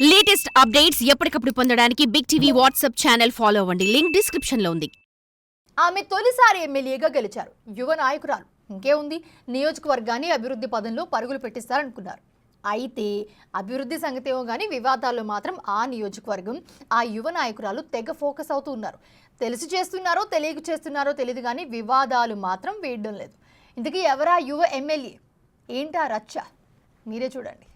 Latest updates ఎప్పటికప్పుడు పొందడానికి Big TV WhatsApp channel follow అవ్వండి. లింక్ డిస్క్రిప్షన్ లో ఉంది. ఆమె తొలిసారి ఎమ్మెల్యేగా గెలిచారు. యువ నాయకురాలు. ఇంకేముంది, నియోజకవర్గాన్ని అభివృద్ధి పదంలో పరుగులు పెట్టిస్తారనుకున్నారు. అయితే అభివృద్ధి సంగతేమో కానీ వివాదాల్లో మాత్రం ఆ నియోజకవర్గం, ఆ యువ నాయకురాలు తెగ ఫోకస్ అవుతూ ఉన్నారు. తెలిసి చేస్తున్నారో తెలియక చేస్తున్నారో తెలియదు కానీ వివాదాలు మాత్రం వేయడం లేదు. ఇంతకీ ఎవరా యువ ఎమ్మెల్యే, ఏంటా రచ్చ, మీరే చూడండి.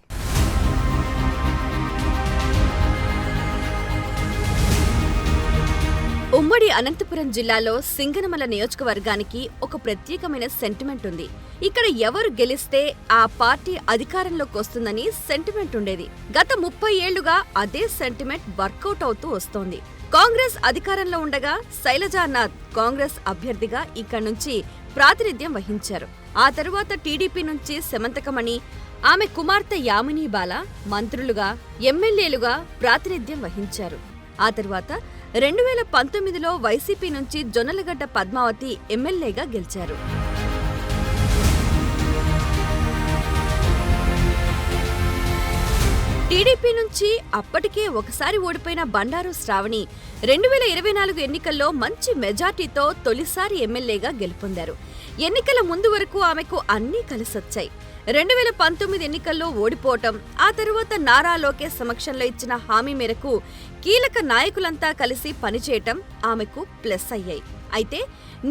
ఉమ్మడి అనంతపురం జిల్లాలో సింగనమల నియోజకవర్గానికి ఒక ప్రత్యేకమైన సెంటిమెంట్ ఉంది. ఇక్కడ ఎవరు గెలిస్తే ఆ పార్టీ అధికారంలోకి వస్తుందని సెంటిమెంట్ ఉండేది. గత 30 ఏళ్లుగా అదే సెంటిమెంట్ వర్కౌట్ అవుతూ వస్తోంది. కాంగ్రెస్ అధికారంలో ఉండగా శైలజానాథ్ కాంగ్రెస్ అభ్యర్థిగా ఇక్కడి నుంచి ప్రాతినిధ్యం వహించారు. ఆ తరువాత టీడీపీ నుంచి సెమంతకమణి, ఆమె కుమార్తె యామినీ బాల మంత్రులుగా, ఎమ్మెల్యేలుగా ప్రాతినిధ్యం వహించారు. ఆ తరువాత 2019లో వైసీపీ నుంచి జొన్నలగడ్డ పద్మావతి ఎమ్మెల్యేగా గెలిచారు. టీడీపీ నుంచి అప్పటికే ఒకసారి ఓడిపోయిన బండారు శ్రావణి 2024 ఎన్నికల్లో మంచి మెజార్టీతో తొలిసారి ఎమ్మెల్యేగా గెలుపొందారు. ఎన్నికల ముందు వరకు ఆమెకు అన్నీ కలిసొచ్చాయి. 2019 ఎన్నికల్లో ఓడిపోవటం, ఆ తరువాత నారా లోకేష్ సమక్షంలో ఇచ్చిన హామీ మేరకు కీలక నాయకులంతా కలిసి పనిచేయటం ఆమెకు ప్లస్ అయ్యాయి. అయితే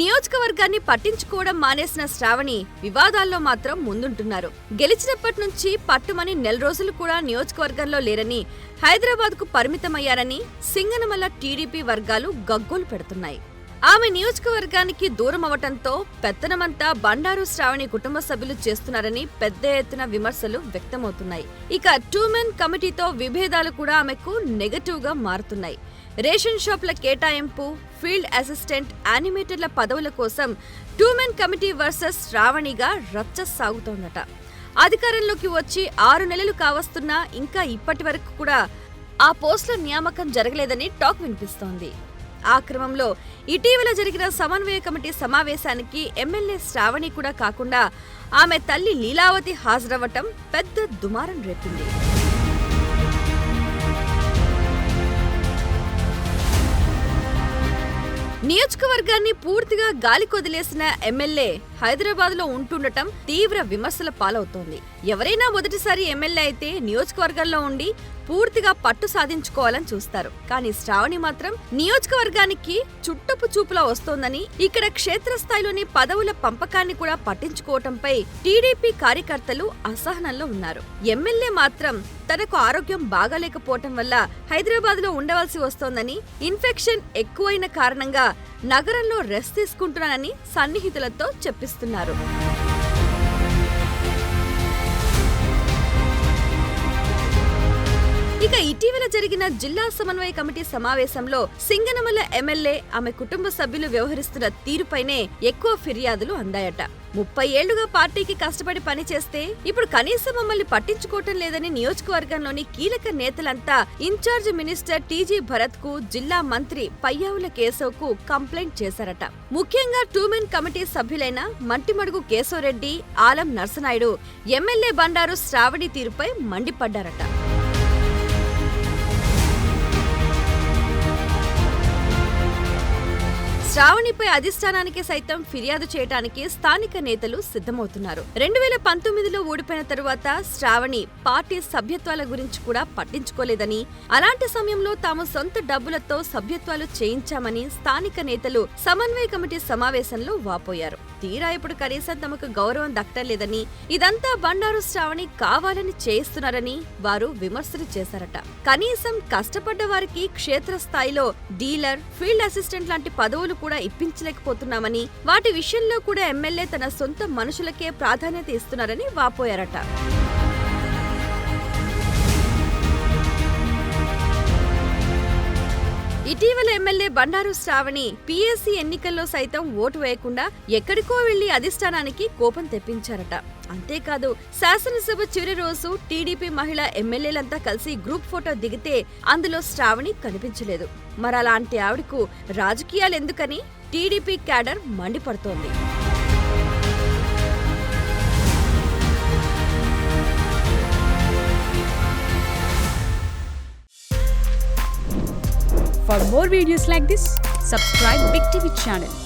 నియోజకవర్గాన్ని పట్టించుకోవడం మానేసిన శ్రావణి వివాదాల్లో మాత్రం ముందుంటున్నారు. గెలిచినప్పటి నుంచి పట్టుమని నెల రోజులు కూడా నియోజకవర్గంలో లేరని, హైదరాబాద్కు పరిమితమయ్యారని సింగనమల టీడీపీ వర్గాలు గగ్గోలు పెడుతున్నాయి. ఆమె నియోజకవర్గానికి దూరం అవటంతో పెత్తనమంతా బండారు శ్రావణి కుటుంబ సభ్యులు చేస్తున్నారని పెద్ద ఎత్తున విమర్శలు వ్యక్తమవుతున్నాయి. ఇక 2 మెన్ కమిటీతో విభేదాలు కూడా ఆమెకు నెగటివ్ గా మారుతున్నాయి. రేషన్ షాపుల కేటాయింపు, ఫీల్డ్ అసిస్టెంట్, యానిమేటర్ల పదవుల కోసం 2 మెన్ కమిటీ వర్సెస్ శ్రావణిగా రచ్చ సాగుతోందట. అధికారంలోకి వచ్చి 6 నెలలు కావస్తున్నా ఇంకా ఇప్పటి వరకు కూడా ఆ పోస్టుల నియామకం జరగలేదని టాక్ వినిపిస్తోంది. ఆ క్రమంలో ఇటీవల జరిగిన సమన్వయ కమిటీ సమావేశానికి ఎమ్మెల్యే శ్రావణి కూడా కాకుండా ఆమె తల్లి లీలావతి హాజరవ్వటం పెద్ద దుమారం రేపింది. నియోజకవర్గాన్ని పూర్తిగా గాలికొదిలేసిన ఎమ్మెల్యే హైదరాబాద్లో ఉంటుండటం తీవ్ర విమర్శల పాలవుతోంది. ఎవరైనా మొదటిసారి ఎమ్మెల్యే అయితే నియోజకవర్గంలో ఉండి పూర్తిగా పట్టు సాధించుకోవాలని చూస్తారు. కానీ శ్రావణి మాత్రం నియోజకవర్గానికి చుట్టపు చూపులా వస్తోందని, ఇక్కడ క్షేత్రస్థాయిలోని పదవుల పంపకాన్ని కూడా పట్టించుకోవటంపై టీడీపీ కార్యకర్తలు అసహనంలో ఉన్నారు. ఎమ్మెల్యే మాత్రం తనకు ఆరోగ్యం బాగాలేకపోవటం వల్ల హైదరాబాద్లో ఉండవలసి వస్తోందని, ఇన్ఫెక్షన్ ఎక్కువైన కారణంగా నగరంలో రెస్ట్ తీసుకుంటున్నానని సన్నిహితులతో చెప్పిస్తున్నారు. ఇక ఇటీవల జరిగిన జిల్లా సమన్వయ కమిటీ సమావేశంలో సింగనమల ఎమ్మెల్యే, ఆమె కుటుంబ సభ్యులు వ్యవహరిస్తున్న తీరుపైనే ఎక్కువ ఫిర్యాదులు అందాయట. 30 ఏళ్లుగా పార్టీకి కష్టపడి పనిచేస్తే ఇప్పుడు కనీసం మమ్మల్ని పట్టించుకోవటం లేదని నియోజకవర్గంలోని కీలక నేతలంతా ఇన్ఛార్జ్ మినిస్టర్ టీజీ భరత్ కు, జిల్లా మంత్రి పయ్యావుల కేశవ్ కు కంప్లైంట్ చేశారట. ముఖ్యంగా 2 మెన్ కమిటీ సభ్యులైన మంటిమడుగు కేశవరెడ్డి, ఆలం నర్సనాయుడు ఎమ్మెల్యే బండారు శ్రావణి తీరుపై మండిపడ్డారట. శ్రావణిపై అధిష్టానానికి సైతం ఫిర్యాదు చేయడానికి స్థానిక నేతలు సిద్ధమవుతున్నారు. 2019లో ఓడిపోయిన తరువాత శ్రావణి పార్టీ సభ్యత్వాల గురించి కూడా పట్టించుకోలేదని, అలాంటి సమయంలో తాము సొంత డబ్బులతో సభ్యత్వాలు చేయించామని స్థానిక నేతలు సమన్వయ కమిటీ సమావేశంలో వాపోయారు. తీరా ఇప్పుడు కనీసం తమకు గౌరవం దక్కలేదని, ఇదంతా బండారు శ్రావణి కావాలని చేయిస్తున్నారని వారు విమర్శలు చేశారట. కనీసం కష్టపడ్డ వారికి క్షేత్రస్థాయిలో డీలర్, ఫీల్డ్ అసిస్టెంట్ లాంటి పదవులు కూడా ఇప్పించలేకపోతున్నామని, వాటి విషయంలో కూడా ఎమ్మెల్యే తన సొంత మనుషులకే ప్రాధాన్యత ఇస్తున్నారని వాపోయారట. ఇటీవల ఎమ్మెల్యే బండారు శ్రావణి పీఎస్సీ ఎన్నికల్లో సైతం ఓటు వేయకుండా ఎక్కడికో వెళ్లి అధిష్టానానికి కోపం తెప్పించారట. అంతేకాదు, శాసనసభ చివరి రోజు టీడీపీ మహిళా ఎమ్మెల్యేలంతా కలిసి గ్రూప్ ఫోటో దిగితే అందులో శ్రావణి కనిపించలేదు. మరలాంటి ఆవిడకు రాజకీయాలెందుకని టీడీపీ క్యాడర్ మండిపడుతోంది. For more videos like this, subscribe Big TV channel.